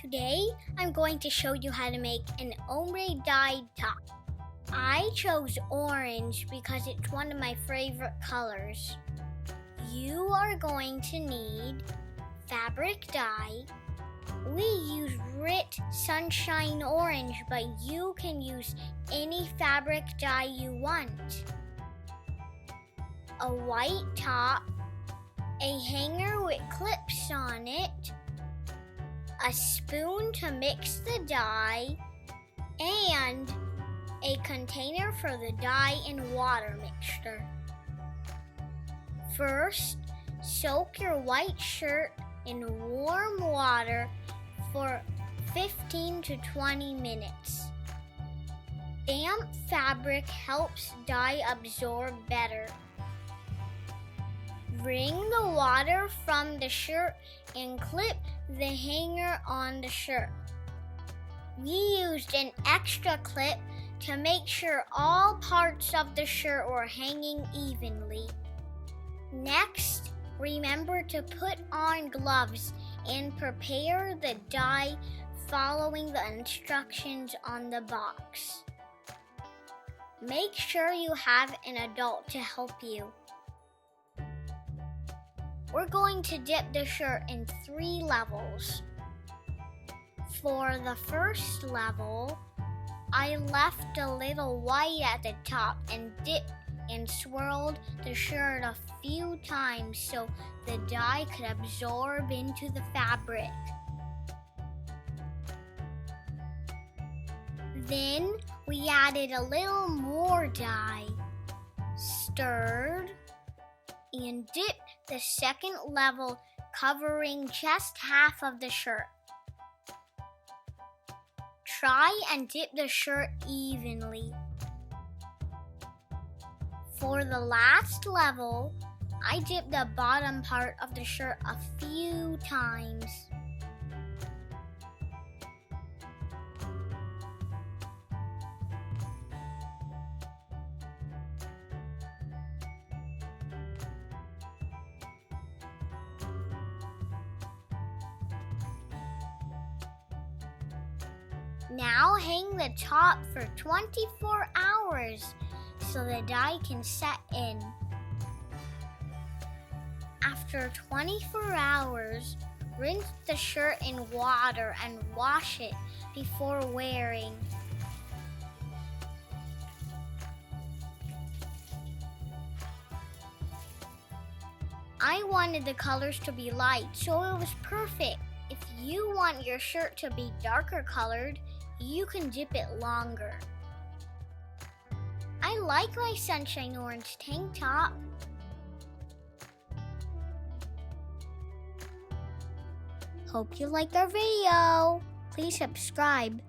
Today, I'm going to show you how to make an ombre dyed top. I chose orange because it's one of my favorite colors. You are going to need fabric dye. We use Rit Sunshine Orange, but you can use any fabric dye you want. A white top, a hanger with clips on it, a spoon to mix the dye, and a container for the dye and water mixture. First, soak your white shirt in warm water for 15 to 20 minutes. Damp fabric helps dye absorb better. Wring the water from the shirt and clip the hanger on the shirt. We used an extra clip to make sure all parts of the shirt were hanging evenly. Next, remember to put on gloves and prepare the dye following the instructions on the box. Make sure you have an adult to help you. We're going to dip the shirt in 3 levels. For the first level, I left a little white at the top and dipped and swirled the shirt a few times so the dye could absorb into the fabric. Then we added a little more dye, stirred, and dipped the second level, covering just half of the shirt. Try and dip the shirt evenly. For the last level, I dipped the bottom part of the shirt a few times. Now hang the top for 24 hours so the dye can set in. After 24 hours, rinse the shirt in water and wash it before wearing. I wanted the colors to be light, so it was perfect. If you want your shirt to be darker colored, you can dip it longer. I like my sunshine orange tank top. Hope you liked our video. Please subscribe.